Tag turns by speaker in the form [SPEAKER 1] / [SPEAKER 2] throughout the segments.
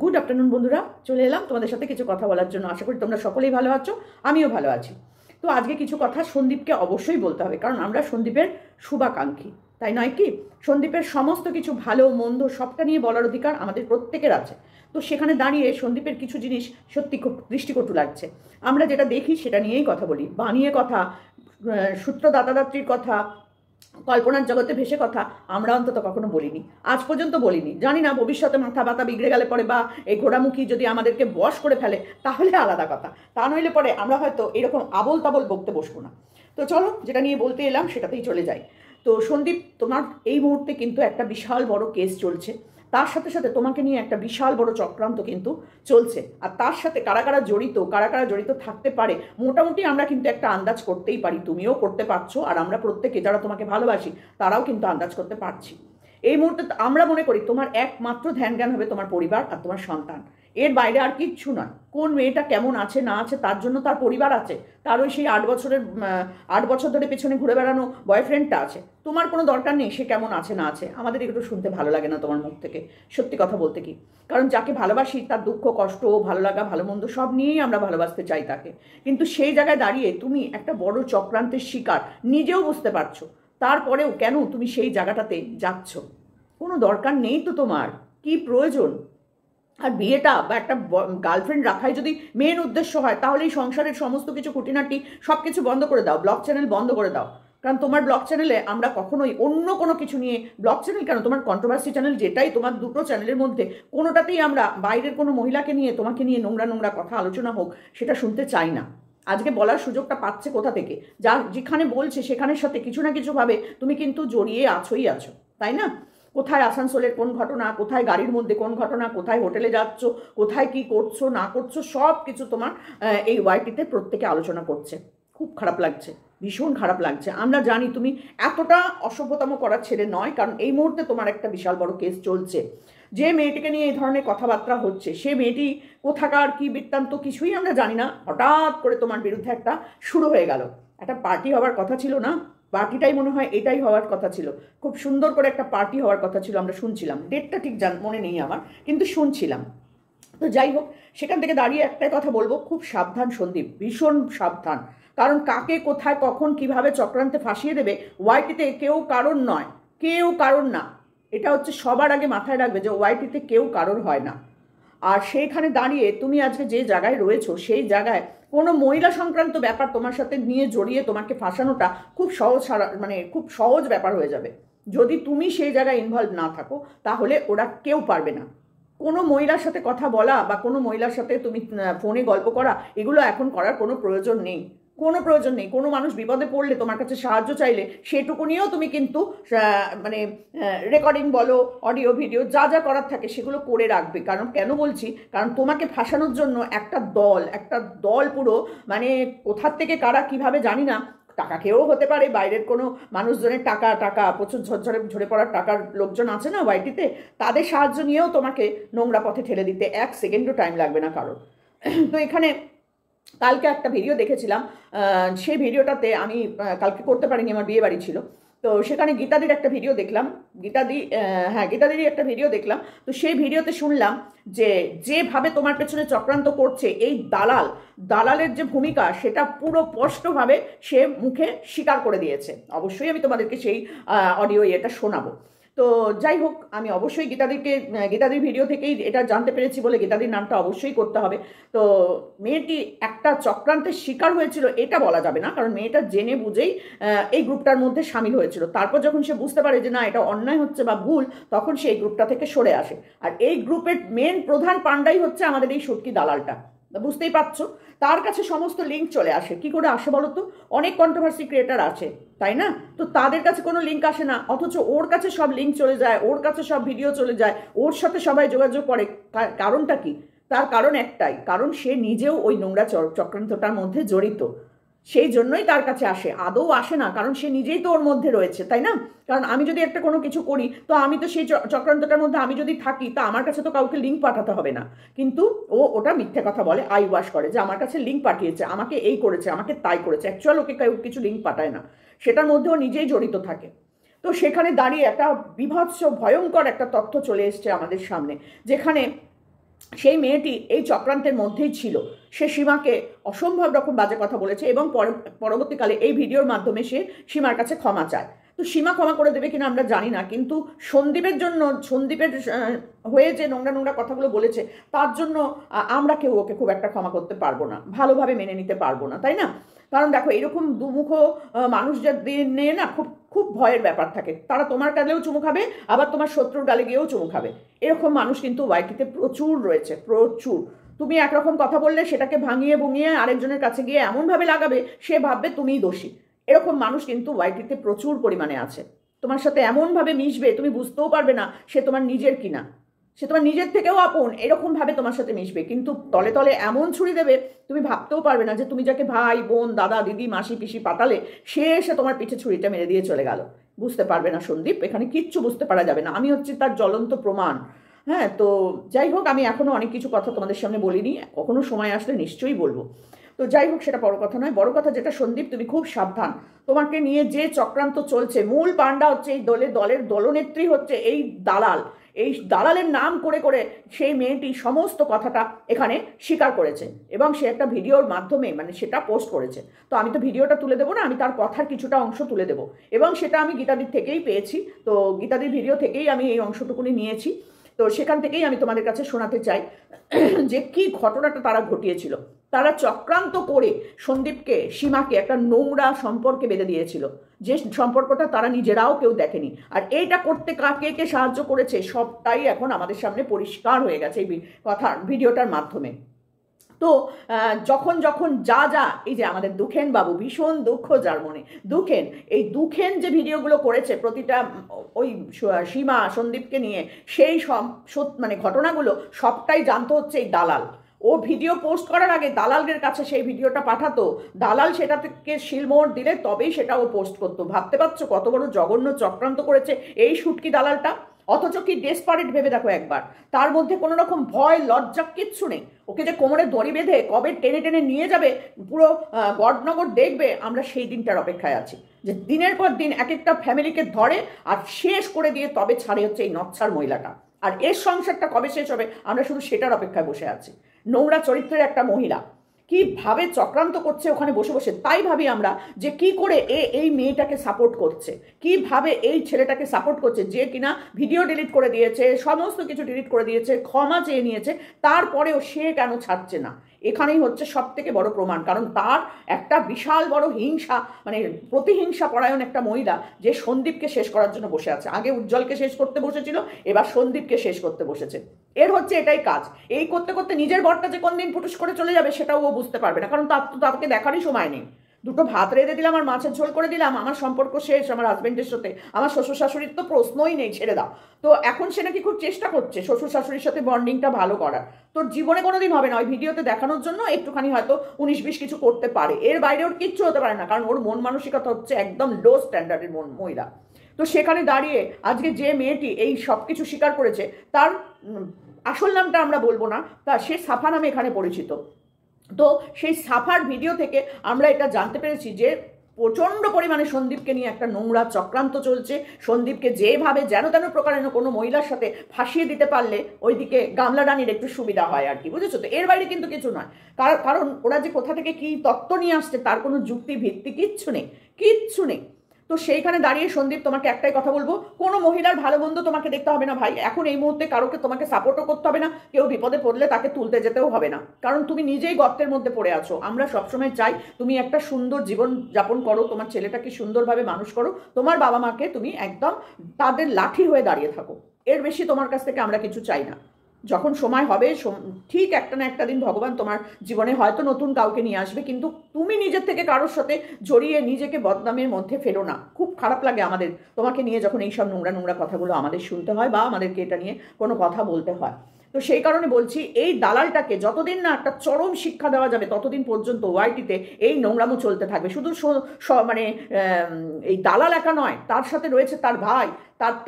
[SPEAKER 1] Good afternoon বন্ধুরা, চলে এলাম তোমাদের সাথে কিছু কথা বলার জন্য। আশা করি তোমরা সকলেই ভালো আছো, আমিও ভালো আছি। তো আজকে কিছু কথা সন্দীপকে অবশ্যই বলতে হবে, কারণ আমরা সন্দীপের শুভাকাঙ্ক্ষী, তাই নয় কি? সন্দীপের সমস্ত কিছু ভালো মন্দ সবটা নিয়ে বলার অধিকার আমাদের প্রত্যেকের আছে। তো সেখানে দাঁড়িয়ে সন্দীপের কিছু জিনিস সত্যি খুব দৃষ্টিকটু লাগছে। আমরা যেটা দেখি সেটা নিয়েই কথা বলি, বানিয়ে কথা, সূত্রদাতাদাত্রীর কথা, কল্পনার জগতে ভেসে কথা আমরা অন্তত কখনো বলিনি, আজ পর্যন্ত বলিনি। জানি না ভবিষ্যতে মাথা ব্যথা বিগড়ে গেলে পরে বা এই ঘোড়ামুখী যদি আমাদেরকে বশ করে ফেলে তাহলে আলাদা কথা, তা নইলে পরে আমরা হয়তো এরকম আবোল তাবোল বকতে বসবো না। তো চলো, যেটা নিয়ে বলতে এলাম সেটাতেই চলে যাই। তো সন্দীপ, তোমার এই মুহূর্তে কিন্তু একটা বিশাল বড় কেস চলছে, তার সাথে সাথে তোমাকে নিয়ে একটা বিশাল বড় চক্রান্ত কিন্তু চলছে। আর তার সাথে কারা কারা জড়িত থাকতে পারে মোটামুটি আমরা কিন্তু একটা আন্দাজ করতেই পারি, তুমিও করতে পারছো, আর আমরা প্রত্যেকে যারা তোমাকে ভালোবাসি তারাও কিন্তু আন্দাজ করতে পারছি। এই মুহূর্তে আমরা মনে করি তোমার একমাত্র ধ্যান জ্ঞান হবে তোমার পরিবার আর তোমার সন্তান, এর বাইরে আর কিচ্ছু নয়। কোন মেয়েটা কেমন আছে না আছে তার জন্য তার পরিবার আছে, তার ওই সেই 8 বছর ধরে পেছনে ঘুরে বেড়ানো বয়ফ্রেন্ডটা আছে। তোমার কোনো দরকার নেই সে কেমন আছে না আছে, আমাদের এগুলো শুনতে ভালো লাগে না তোমার মুখ থেকে, সত্যি কথা বলতে কি। কারণ যাকে ভালোবাসি তার দুঃখ কষ্ট ভালো লাগা ভালো মন্দ সব নিয়েই আমরা ভালোবাসতে চাই তাকে, কিন্তু সেই জায়গায় দাঁড়িয়ে তুমি একটা বড় চক্রান্তের শিকার, নিজেও বুঝতে পারছো, তারপরেও কেন তুমি সেই জায়গাটাতে যাচ্ছ? কোনো দরকার নেই তো তোমার, কি প্রয়োজন? আর বিয়েটা বা একটা গার্লফ্রেন্ড রাখাই যদি মেন উদ্দেশ্য হয় তাহলে এই সংসারের সমস্ত কিছু খুঁটিনাটি সব কিছু বন্ধ করে দাও, ব্লগ চ্যানেল বন্ধ করে দাও। কারণ তোমার ব্লগ চ্যানেলে আমরা কখনোই অন্য কোনো কিছু নিয়ে, ব্লগ চ্যানেল কেন, তোমার কন্ট্রোভার্সি চ্যানেল যেটাই, তোমার দুটো চ্যানেলের মধ্যে কোনোটাতেই আমরা বাইরের কোনো মহিলাকে নিয়ে, তোমাকে নিয়ে নোংরা নোংরা কথা আলোচনা হোক সেটা শুনতে চাই না। আজকে বলার সুযোগটা পাচ্ছে কোথা থেকে? যা যেখানে বলছে সেখানের সাথে কিছু না কিছুভাবে তুমি কিন্তু জড়িয়ে আছোই আছো, তাই না? কোথায় আসানসোলের কোন ঘটনা, কোথায় গাড়ির মধ্যে কোন ঘটনা, কোথায় হোটেলে যাচ্ছ, কোথায় কি করছো না করছো, সব কিছু তোমার এই ওয়াইটিতে প্রত্যেকে আলোচনা করছে। খুব খারাপ লাগছে, ভীষণ খারাপ লাগছে। আমরা জানি তুমি এতটা অসভ্যতম করার ছেলে নয়, কারণ এই মুহূর্তে তোমার একটা বিশাল বড় কেস চলছে। যে মেয়েটিকে নিয়ে এই ধরনের কথাবার্তা হচ্ছে সে মেয়েটি কোথাকার কি বৃত্তান্ত কিছুই আমরা জানি না, হঠাৎ করে তোমার বিরুদ্ধে একটা শুরু হয়ে গেল। একটা পার্টি হওয়ার কথা ছিল না? পার্টিটাই মনে হয় এটাই হওয়ার কথা ছিল, খুব সুন্দর করে একটা পার্টি হওয়ার কথা ছিল, আমরা শুনছিলাম, ডেটটা ঠিক মনে নেই আমার, কিন্তু শুনছিলাম। তো যাই হোক, সেখান থেকে দাঁড়িয়ে একটাই কথা বলবো, খুব সাবধান সন্দীপ, ভীষণ সাবধান। কারণ কাকে কোথায় কখন কিভাবে চক্রান্তে ফাঁসিয়ে দেবে ওয়াইটিতে কেউ কারণ নয়, কেউ কারণ না। এটা হচ্ছে সবার আগে মাথায় রাখবে যে ওয়াইটিতে কেউ কারোর হয় না। আর সেইখানে দাঁড়িয়ে তুমি আজকে যে জায়গায় রয়েছো সেই জায়গায় কোনো মহিলা সংক্রান্ত ব্যাপার তোমার সাথে নিয়ে জড়িয়ে তোমাকে ফাঁসানোটা খুব সহজ, মানে খুব সহজ ব্যাপার হয়ে যাবে। যদি তুমি সেই জায়গায় ইনভলভ না থাকো তাহলে ওরা কেউ পারবে না। কোনো মহিলার সাথে কথা বলা বা কোনো মহিলার সাথে তুমি ফোনে গল্প করা, এগুলো এখন করার কোনো প্রয়োজন নেই, কোনো প্রয়োজন নেই। কোনো মানুষ বিপদে পড়লে তোমার কাছে সাহায্য চাইলে সেটুকু নিয়েও তুমি কিন্তু মানে রেকর্ডিং বলো, অডিও ভিডিও যা যা করার থাকে সেগুলো করে রাখবে। কারণ কেন বলছি, কারণ তোমাকে ফাঁসানোর জন্য একটা দল পুরো, মানে কোথার থেকে কারা কিভাবে জানি না, টাকা খেয়েও হতে পারে, বাইরের কোনো মানুষজনের টাকা প্রচুর ঝরে পড়ার টাকার লোকজন আছে না ওয়াইটিতে, তাদের সাহায্য নিয়েও তোমাকে নোংরা পথে ঠেলে দিতে 1 সেকেন্ডও টাইম লাগবে না কারোর। তো এখানে কালকে একটা ভিডিও দেখেছিলাম, সেই ভিডিওটাতে আমি কালকে করতে পারিনি, আমার বিয়ে বাড়ি ছিল। তো সেখানে গীতাদির একটা ভিডিও দেখলাম, গীতাদিরই একটা ভিডিও দেখলাম। তো সেই ভিডিওতে শুনলাম যে যেভাবে তোমার পেছনে চক্রান্ত করছে এই দালালের যে ভূমিকা সেটা পুরো স্পষ্টভাবে সে মুখে স্বীকার করে দিয়েছে। অবশ্যই আমি তোমাদেরকে সেই অডিও এটা শোনাবো। তো যাই হোক, আমি অবশ্যই গীতাদির ভিডিও থেকেই এটা জানতে পেরেছি বলে গীতাদির নামটা অবশ্যই করতে হবে। তো মেয়েটি একটা চক্রান্তের শিকার হয়েছিল এটা বলা যাবে না, কারণ মেয়েটা জেনে বুঝেই এই গ্রুপটার মধ্যে সামিল হয়েছিল। তারপর যখন সে বুঝতে পারে যে না এটা অন্যায় হচ্ছে বা ভুল, তখন সে এই গ্রুপটা থেকে সরে আসে। আর এই গ্রুপের মেন প্রধান পাণ্ডাই হচ্ছে আমাদের এই সত্যি দালালটা, বুঝতেই পারছো। তার কাছে সমস্ত লিঙ্ক চলে আসে, কি করে আসে বলো তো? অনেক কন্ট্রোভার্সি ক্রিয়েটার আছে তাই না? তো তাদের কাছে কোনো লিঙ্ক আসে না, অথচ ওর কাছে সব লিঙ্ক চলে যায়, ওর কাছে সব ভিডিও চলে যায়, ওর সাথে সবাই যোগাযোগ করে। কারণটা কি? তার কারণ একটাই, কারণ সে নিজেও ওই নোংরা চক্রান্তটার মধ্যে জড়িত, সেই জন্যই তার কাছে আসে। আদৌ আসে না, কারণ সে নিজেই তো ওর মধ্যে রয়েছে, তাই না? কারণ আমি যদি একটা কোনো কিছু করি তো আমি তো সেই চক্রান্তটার মধ্যে আমি যদি থাকি তা আমার কাছে তো কাউকে লিঙ্ক পাঠাতে হবে না। কিন্তু ও ওটা মিথ্যে কথা বলে, আই ওয়াশ করে যে আমার কাছে লিঙ্ক পাঠিয়েছে, আমাকে এই করেছে, আমাকে তাই করেছে। অ্যাকচুয়াল ওকে কেউ কিছু লিঙ্ক পাঠায় না, সেটার মধ্যেও নিজেই জড়িত থাকে। তো সেখানে দাঁড়িয়ে একটা বিভৎস ভয়ঙ্কর একটা তথ্য চলে এসছে আমাদের সামনে, যেখানে সেই মেয়েটি এই চক্রান্তের মধ্যেই ছিল। সে সীমাকে অসম্ভব রকম বাজে কথা বলেছে এবং পরবর্তীকালে এই ভিডিওর মাধ্যমে সে সীমার কাছে ক্ষমা চায়। তো সীমা ক্ষমা করে দেবে কিনা আমরা জানি না, কিন্তু সন্দীপের জন্য, সন্দীপের হয়ে যে নোংরা নোংরা কথাগুলো বলেছে তার জন্য আমরা কেউ ওকে খুব একটা ক্ষমা করতে পারবো না, ভালোভাবে মেনে নিতে পারবো না, তাই না? কারণ দেখো, এরকম দুমুখ মানুষ যাদের নিয়ে না খুব খুব ভয়ের ব্যাপার থাকে। তারা তোমার গালেও চুমু খাবে, আবার তোমার শত্রুর গালে গিয়েও চুমু খাবে। এরকম মানুষ কিন্তু ওয়াইটিতে প্রচুর রয়েছে, প্রচুর। তুমি একরকম কথা বললে সেটাকে ভাঙিয়ে ভুঙিয়ে আরেকজনের কাছে গিয়ে এমনভাবে লাগাবে সে ভাববে তুমিই দোষী। এরকম মানুষ কিন্তু ওয়াইটিতে প্রচুর পরিমাণে আছে। তোমার সাথে এমনভাবে মিশবে তুমি বুঝতেও পারবে না সে তোমার নিজের কিনা, সে তোমার নিজের থেকেও আপন, এরকমভাবে তোমার সাথে মিশবে, কিন্তু তলে তলে এমন ছুরি দেবে তুমি ভাবতেও পারবে না যে তুমি যাকে ভাই বোন দাদা দিদি মাসি পিসি পাতালে সে এসে তোমার পিঠে ছুরিটা মেরে দিয়ে চলে গেল। বুঝতে পারবে না সন্দীপ, এখানে কিচ্ছু বুঝতে পারা যাবে না। আমি হচ্ছি তার জ্বলন্ত প্রমাণ। হ্যাঁ, তো যাই হোক, আমি এখনো অনেক কিছু কথা তোমাদের সামনে বলিনি, কখনো সময় আসলে নিশ্চয়ই বলবো। তো যাই হোক, সেটা বড় কথা নয়। বড় কথা যেটা, সন্দীপ তুমি খুব সাবধান। তোমাকে নিয়ে যে চক্রান্ত চলছে, মূল পান্ডা হচ্ছে এই দলের দলনেত্রী হচ্ছে এই দালাল। এই দালালের নাম করে করে সেই মেয়েটি সমস্ত কথাটা এখানে স্বীকার করেছে এবং সে একটা ভিডিওর মাধ্যমে মানে সেটা পোস্ট করেছে। তো আমি তো ভিডিওটা তুলে দেবো না, আমি তার কথার কিছুটা অংশ তুলে দেবো এবং সেটা আমি গীতাদির থেকেই পেয়েছি। তো গীতাদির ভিডিও থেকেই আমি এই অংশটুকুনি নিয়েছি। তো সেখান থেকেই আমি তোমাদের কাছে শোনাতে চাই যে কি ঘটনাটা তারা ঘটিয়েছিল। তারা চক্রান্ত করে সন্দীপকে, সীমাকে একটা নোংরা সম্পর্কে বেঁধে দিয়েছিল, যে সম্পর্কটা তারা নিজেরাও কেউ দেখেনি। আর এইটা করতে কে কে সাহায্য করেছে সবটাই এখন আমাদের সামনে পরিষ্কার হয়ে গেছে এই কথা ভিডিওটার মাধ্যমে। তো যখন যখন যা যা এই যে আমাদের দুখেন বাবু, ভীষণ দুঃখ যার মনে, দুখেন, এই দুখেন যে ভিডিওগুলো করেছে প্রতিটা ওই সীমা সন্দীপকে নিয়ে, সেই মানে ঘটনাগুলো সবটাই জানতো হচ্ছে এই দালাল। ও ভিডিও পোস্ট করার আগে দালালদের কাছে সেই ভিডিওটা পাঠাতো, দালাল সেটা থেকে শিলমোহর দিলে তবেই সেটা ও পোস্ট করতো। ভাবতে পারছো কত বড় জঘন্য চক্রান্ত করেছে এই শুটকি দালালটা? অথচ কি ডেসপারেট ভেবে দেখো একবার, তার মধ্যে কোনো রকম ভয় লজ্জা কিচ্ছু নেই। ওকে যে কোমরে দড়ি বেঁধে কবে টেনে টেনে নিয়ে যাবে পুরো গডনগর দেখবে, আমরা সেই দিনটার অপেক্ষায় আছি যে দিনের পর দিন এক একটা ফ্যামিলিকে ধরে আর শেষ করে দিয়ে তবে ছাড়ে হচ্ছে এই নচ্ছার মহিলাটা। আর এর সংসারটা কবে শেষ হবে আমরা শুধু সেটার অপেক্ষায় বসে আছি। নোংরা চরিত্রের একটা মহিলা কিভাবে চক্রান্ত করছে ওখানে বসে বসে, তাই ভাবি আমরা যে কি করে এই মেয়েটাকে সাপোর্ট করছে, কিভাবে এই ছেলেটাকে সাপোর্ট করছে, যে কিনা ভিডিও ডিলিট করে দিয়েছে, সমস্ত কিছু ডিলিট করে দিয়েছে, ক্ষমা চেয়ে নিয়েছে, তারপরেও সে কেন ছাড়ছে না। এখানেই হচ্ছে সব থেকে বড় প্রমাণ, কারণ তার একটা বিশাল বড় হিংসা, মানে প্রতিহিংসা পরায়ণ একটা মহিলা যে সন্দীপকে শেষ করার জন্য বসে আছে। আগে উজ্জ্বলকে শেষ করতে বসেছিল, এবার সন্দীপকে শেষ করতে বসেছে। এর হচ্ছে এটাই কাজ। এই করতে করতে নিজের বরটা যে কোন দিন ফুটুস করে চলে যাবে সেটাও ও বুঝতে পারবে না, কারণ তাকে দেখারই সময় নেই। দুটো ভাত রেঁধে দিলাম আর মাছের ঝোল করে দিলাম, আমার সম্পর্ক শেষ আমার হাজবেন্ডের সাথে, আমার শ্বশুর শাশুড়ির তো প্রশ্নই নেই, ছেড়ে দাও। তো এখন সে নাকি খুব চেষ্টা করছে শ্বশুর শাশুড়ির সাথে বন্ডিংটা ভালো করার। তোর জীবনে কোনোদিন হবে না, ওই ভিডিওতে দেখানোর জন্য একটুখানি হয়তো 19-20 কিছু করতে পারে, এর বাইরে ওর কিচ্ছু হতে পারে না, কারণ ওর মন মানসিকতা হচ্ছে একদম লো স্ট্যান্ডার্ডের মহিলা। তো সেখানে দাঁড়িয়ে আজকে যে মেয়েটি এই সব কিছু স্বীকার করেছে, তার আসল নামটা আমরা বলবো না, তা সে সাফা নামে এখানে পরিচিত। তো সেই সাফার ভিডিও থেকে আমরা এটা জানতে পেরেছি যে প্রচণ্ড পরিমাণে সন্দীপকে নিয়ে একটা নোংরা চক্রান্ত চলছে। সন্দীপকে যেভাবে যেন তেন প্রকারেণ কোনো মহিলার সাথে ফাঁসিয়ে দিতে পারলে ওইদিকে গামলা রানীর একটু সুবিধা হয় আর কি, বুঝেছো? তো এর বাইরে কিন্তু কিছু নয়, কারণ ওরা যে কোথা থেকে কি তত্ত্ব নিয়ে আসছে তার কোনো যুক্তি ভিত্তি কিচ্ছু নেই, কিচ্ছু নেই। তো সেইখানে দাঁড়িয়ে সন্দীপ তোমাকে একটাই কথা বলবো, কোনো মহিলার ভালো মন্দ তোমাকে দেখতে হবে না ভাই। এখন এই মুহূর্তে কারোকে তোমাকে সাপোর্টও করতে হবে না, কেউ বিপদে পড়লে তাকে তুলতে যেতেও হবে না, কারণ তুমি নিজেই গর্তের মধ্যে পড়ে আছো। আমরা সবসময় চাই তুমি একটা সুন্দর জীবন যাপন করো, তোমার ছেলেটাকে সুন্দরভাবে মানুষ করো, তোমার বাবা মাকে তুমি একদম তাদের লাঠি হয়ে দাঁড়িয়ে থাকো। এর বেশি তোমার কাছ থেকে আমরা কিছু চাই না। যখন সময় হবে ঠিক একটা না একটা দিন ভগবান তোমার জীবনে হয়তো নতুন কাউকে নিয়ে আসবে, কিন্তু তুমি নিজের থেকে কারোর সাথে জড়িয়ে নিজেকে বদনামের মধ্যে ফেলো না। খুব খারাপ লাগে আমাদের তোমাকে নিয়ে যখন এইসব নোংরা নোংরা কথাগুলো আমাদের শুনতে হয় বা আমাদেরকে এটা নিয়ে কোনো কথা বলতে হয়। তো সেই কারণে বলছি, এই দালালটাকে যতদিন না একটা চরম শিক্ষা দেওয়া যাবে ততদিন পর্যন্ত ওয়াইটিতে এই নোংরামো চলতে থাকবে। শুধু মানে এই দালাল একা নয়, তার সাথে রয়েছে তার ভাই,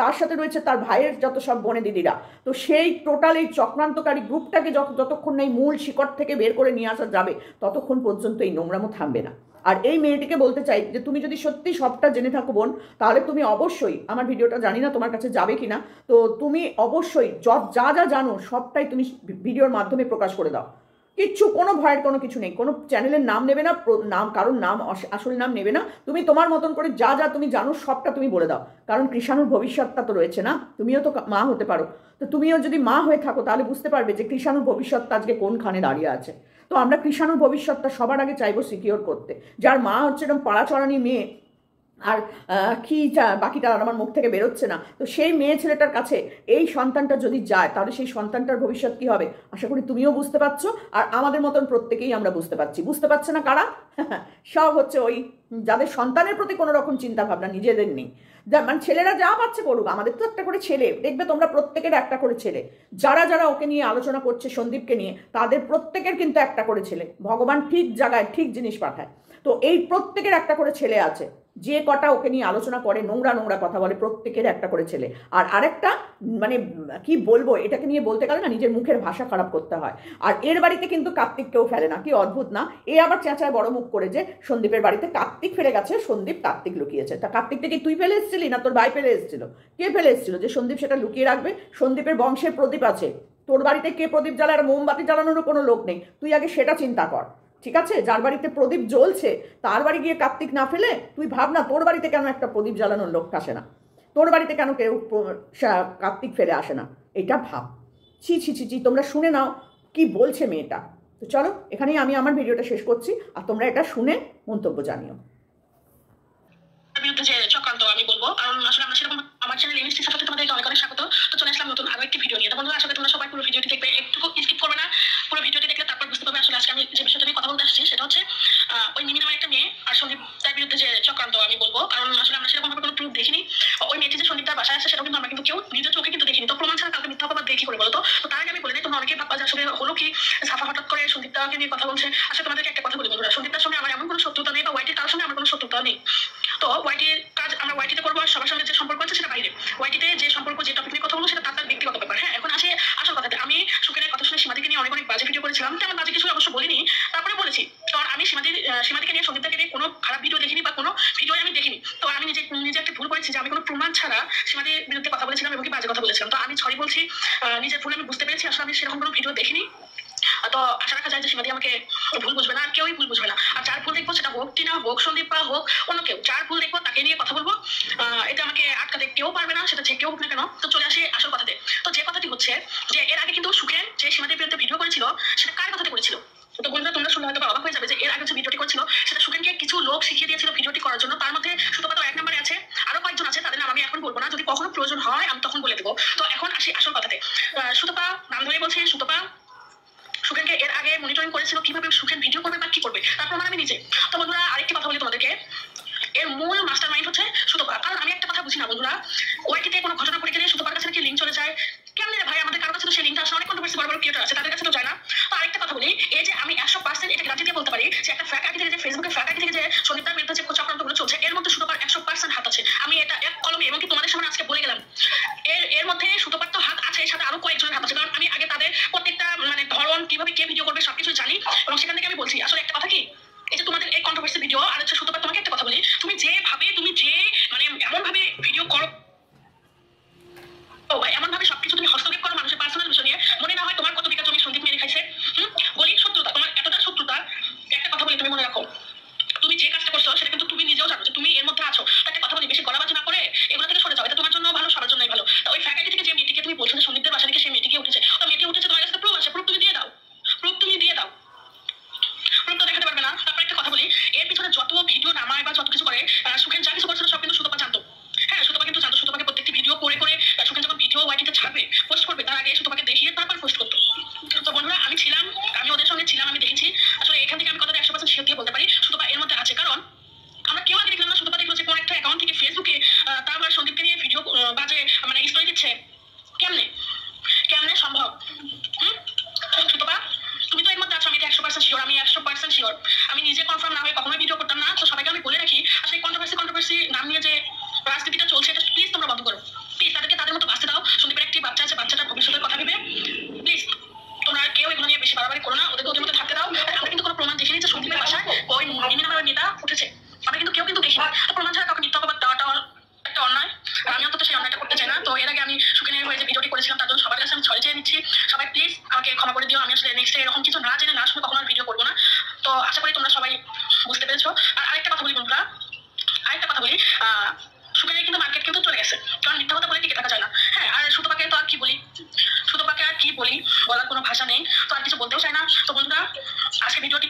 [SPEAKER 1] তার সাথে রয়েছে তার ভাইয়ের যত সব বোনে দিদিরা। তো সেই টোটাল এই চক্রান্তকারী গ্রুপটাকে যতক্ষণ না এই মূল শিকড় থেকে বের করে নিয়ে আসা যাবে ততক্ষণ পর্যন্ত এই নোংরামো থামবে না। আর এই মেয়েটিকে বলতে চাই যে তুমি যদি সত্যি সবটা জেনে থাকো বোন, তাহলে তুমি অবশ্যই, আমার ভিডিওটা জানি না তোমার কাছে যাবে কিনা, তো তুমি অবশ্যই যা যা জানো সবটাই তুমি ভিডিওর মাধ্যমে প্রকাশ করে দাও। কিচ্ছু, কোনো ভয়ের কোনো কিছু নেই, কোনো চ্যানেলের নাম নেবে না, নাম কারোর নাম আসল নাম নেবে না, তুমি তোমার মতন করে যা যা তুমি জানো সবটা তুমি বলে দাও। কারণ কৃষাণুর ভবিষ্যৎটা তো রয়েছে না, তুমিও তো মা হতে পারো, তো তুমিও যদি মা হয়ে থাকো তাহলে বুঝতে পারবে যে কৃষাণুর ভবিষ্যৎটা আজকে কোনখানে দাঁড়িয়ে আছে। তো আমরা কৃষাণুর ভবিষ্যৎটা সবার আগে চাইবো সিকিওর করতে। যার মা হচ্ছে এরকম পাড়াচড়ানি মেয়ে, আর কি বাকিটা আমার মুখ থেকে বেরোচ্ছে না, তো সেই মেয়ে ছেলেটার কাছে এই সন্তানটা যদি যায় তাহলে সেই সন্তানটার ভবিষ্যৎ কি হবে আশা করি তুমিও বুঝতে পারছো, আর আমাদের মতন প্রত্যেকেই আমরা বুঝতে পারছি। বুঝতে পারছে না কারা? সব হচ্ছে ওই যাদের সন্তানের প্রতি কোনো রকম চিন্তা ভাবনা নিজেদের নেই। মানে ছেলেরা যা পাচ্ছে করুক, আমাদের তো একটা করে ছেলে, দেখবে তোমরা প্রত্যেকের একটা করে ছেলে। যারা যারা ওকে নিয়ে আলোচনা করছে সন্দীপকে নিয়ে, তাদের প্রত্যেকের কিন্তু একটা করে ছেলে। ভগবান ঠিক জায়গায় ঠিক জিনিস পাঠায়। তো এই প্রত্যেকের একটা করে ছেলে আছে, যে কটা ওকে নিয়ে আলোচনা করে নোংরা নোংরা কথা বলে প্রত্যেকের একটা করে ছেলে। আর আরেকটা মানে কি বলবো, এটাকে নিয়ে বলতে গেলে না নিজের মুখের ভাষা খারাপ করতে হয়। আর এর বাড়িতে কিন্তু কার্তিক কেউ ফেলে না, কি অদ্ভুত না? এ আবার চেঁচায় বড় মুখ করে যে সন্দীপের বাড়িতে কার্তিক ফেলে গেছে, সন্দীপ কার্তিক লুকিয়েছে। তা কার্তিকটা কি তুই ফেলে এসেছিলি না তোর ভাই ফেলে এসেছিল? কে ফেলে এসেছিল যে সন্দীপ সেটা লুকিয়ে রাখবে? সন্দীপের বংশের প্রদীপ আছে, তোর বাড়িতে কে প্রদীপ জ্বালায়? আর মোমবাতি জ্বালানোরও কোনো লোক নেই, তুই আগে সেটা চিন্তা কর। ঠিক আছে, যার বাড়িতে প্রদীপ জ্বলছে তার বাড়ি গিয়ে কার্তিক না ফেলে তুই ভাব না তোর বাড়িতে কেন একটা প্রদীপ জ্বালানোর লোক আসে না, তোর বাড়িতে কেন কেউ কার্তিক ফেলে আসে না, এটা ভাব। ছি ছি ছি ছি, তোমরা শুনে নাও কি বলছে মেয়েটা। তো চলো এখানেই আমি আমার ভিডিওটা শেষ করছি, আর তোমরা এটা শুনে মন্তব্য জানিও।
[SPEAKER 2] বিরুদ্ধে যে চক্রান্ত আমি বলবো, কারণ আসলে আমরা সেরকম আমার চ্যানেল ইনস্টির সাথে তোমাদেরকে অনেক অনেক স্বাগত। তো চলে আসলাম নতুন আরো একটি ভিডিও নিয়ে। তো বন্ধুরা আসলে তোমরা সবাই পুরো ভিডিওটি দেখবে, একটু স্কিপ করবে না, পুরো ভিডিওটি দেখলে তারপর বুঝতে পারবে আসলে আজকে আমি যে বিষয়টা নিয়ে কথা বলতে আসছি সেটা হচ্ছে ওই নিমি নামের একটা মেয়ে আর সন্দীপ তার বিরুদ্ধে যে চক্রান্ত আমি বলবো। কারণ আসলে আমরা সেরকম ভাবে কোনো প্রুফ দেখিনি, ওই মেয়েটি যে সন্দীপ তার বাসায় আছে সেটাও কিন্তু আমরা কিন্তু কেউ নিজের চোখে কিন্তু দেখিনি। তো প্রমাণ ছাড়া কাউকে মিথ্যা অপবাদ দেখি করে বলো তো? তো তার আগে আমি বলে দিই, তোমরা অনেকেই ভাববা যে আসলে হলো কি সাফা হঠাৎ করে সন্দীপটাকে নিয়ে কথা বলছে। আসলে তোমাদেরকে একটা কথা বলি বন্ধুরা, সন্দীপটার সঙ্গে আমার এমন কোনো শত্রুতা নেই, বা ওয়াইটির কারোর সঙ্গে আমার কোনো শত্রুতা নেই। তো ওয়াইটির কাজ আমরা ওয়াইটিতে করবো, আর সবার সঙ্গে যে সম্পর্ক আছে সেটা বাইরে। ওয়াইটিতে যে সম্পর্ক, যে টপিক নিয়ে কথা বলবো সেটা তার ব্যক্তিগত ব্যাপার। হ্যাঁ, এখন আসে আসল কথাতে। আমি সুখের কথা শুনে সীমাদিকে নিয়ে অনেক অনেক বাজে ভিডিও করেছিলাম, তেমন বাজে কিছু অবশ্য বলিনি, তারপরে বলেছি কারণ আমি সীমাদিকে নিয়ে সন্দীপকে নিয়ে কোনো খারাপ ভিডিও দেখিনি বা কোনো ভিডিও আমি দেখিনি। তো আমি নিজে একটা ভুল করেছি যে আমি কোনো প্রমাণ ছাড়া সীমাদির বিরুদ্ধে কথা বলেছিলাম এবং কি বাজে কথা বলেছিলাম। তো আমি সরি বলছি, নিজের ভুল আমি বুঝতে পেরেছি, আসলে আমি সেরকম কোনো ভিডিও দেখিনি। তো আশা রাখা যায় যে সীমাদি আমাকে ভুল বুঝবে না, আর কেউই ভুল বুঝবে না। আর যার ভুল দেখবো সেটা হোক টিনা, হোক সন্দীপ, বা হোক অন্য কেউ, যার ভুল দেখবো তাকে নিয়ে কথা বলবো। এটা আমাকে আটকাতে কেউ পারবে না, সেটা যে কেউ হোক না কেন। তো চলে আসি আসল কথাতে। তো যে কথাটি হচ্ছে যে এর আগে কিন্তু সুখের যে সীমাদির বিরুদ্ধে ভিডিও করেছিল সেটা কার কথাতে করেছিল? তো বন্ধুরা তোমরা শুনলে হয়তো অবাক হয়ে যাবে যে এর আগে যে ভিডিওটি করেছিল সেটা সুখেনকে কিছু লোক শিখিয়ে দিয়েছিল ভিডিওটি করার জন্য। তার মধ্যে সুতপা এক নম্বরে আছে, আরো কয়েকজন আছে, তাদের নাম আমি এখন বলবো না, যদি কখনো প্রয়োজন হয় আমি তখন বলে দেবো। তো এখন আসি আসল কথাতে। সুতপা নাম ধরে বলছি, সুতপা সুখেনকে এর আগে মনিটরিং করেছিল কিভাবে সুখেন ভিডিও করবে বা কি করবে, তার প্রমাণ আমি নিজে। তো বন্ধুরা আরেকটি কথা বলি তোমাদেরকে, এর মূল মাস্টার মাইন্ড হচ্ছে সুতপা। কারণ আমি একটা কথা বুঝি না বন্ধুরা, ওয়াইটিতে কোনো ঘটনা ঘটে গেলে সুতপার কাছে নাকি লিঙ্ক চলে যায়। কেমন রে ভাই, আমাদের কারো কাছে তো সেই লিঙ্কটা আসলে অনেক কন্ট্রোভার্সি বড় বড় ক্রিয়েটর আছে, তাদের কাছে তো যায় না। তো আরেকটা কথা বলি, এই যে আমি 100% এটা গ্যারান্টি দিয়ে বলতে পারি যে একটা ফ্যাক আইডি থেকে, যে ফেসবুকে ফ্যাক আইডি থেকে যে সন্দীপের বিরুদ্ধে যে চক্রান্তগুলো চলছে এর মধ্যে সুতপার 100% হাত আছে। আমি এটা এক কলমে এবং কি তোমাদের সামনে আজকে বলে গেলাম, এর মধ্যে সুতপার তো হাত আছে, সাথে আরো কয়েকজনের হাত আছে। কারণ আমি আগে তাদের প্রত্যেকটা মানে ধরন কিভাবে কে ভিডিও করবে সবকিছু জানি, এবং সেখান থেকে আমি বলছি। আসলে একটা কথা কি, এই যে তোমাদের এই কন্ট্রোভার্সি ভিডিও আর হচ্ছে সুতপা, তোমাকে একটা কথা বলি, তুমি যেভাবে তুমি যে মানে এমন ভাবে ভিডিও করো, এমন ভাবে সবকিছু তুমি হস্তক্ষেপ করো মানুষের পার্সোনাল বিষয় নিয়ে, মনে না হয় তোমার কত বিঘা জমি সন্দীপ মেরে খাইছে। বলি শত্রুতা, তোমার এতটা শত্রুতা, একটা কথা বলি তুমি মনে রাখো, তুমি যে কাজটা করছো সেটা কিন্তু তুমি নিজেও জানো যে তুমি এর মধ্যে আছো। একটা কথা বলি, বেশি গলাবাজি না করে এগুলো থেকে সরে যাও, এটা তোমার জন্য ভালো, সবার জন্যই ভালো। ওই ফ্যাকাল্টি থেকে যে মেয়েটিকে তুমি বলছো যে সন্দীপের বাসা থেকে সেই মেয়েটিকে উঠেছে, তো মেয়েটি উঠেছে, তোমার কাছে প্রুফ আছে, প্রুফ তুমি দিয়ে দাও, প্রুফ তুমি দিয়ে দাও। প্রুফ তো দেখাতে পারবে না। তারপর একটা কথা বলি, এর পিছনে যত ভিডিও নামায় বা যত কিছু করে সুখেন যা কিছু করছিল সব কিন্তু সুতপা জানতো। হ্যাঁ, সুতপা কিন্তু জানতো নিচ্ছি। সবাই প্লিজ আমাকে ক্ষমা করে দিও। আমি আসলে নেক্সট এরকম কিছু না জেনে না শুনে কখনো ভিডিও করবো না। তো আশা করি তোমরা সবাই বুঝতে পেরেছো। আর আরেকটা কথা বলি বন্ধুরা, সুগারের কিন্তু মার্কেট কিন্তু চলে গেছে, কারণ মিথ্যা কথা বলে টিকে থাকা যায় না। হ্যাঁ, আর সুতপাকে তো আর কি বলি, সুতপাকে আর কি বলি, বলার কোনো ভাষা নেই, তো আর কিছু বলতেও চাই না। তো বন্ধুরা, আজকে ভিডিওটি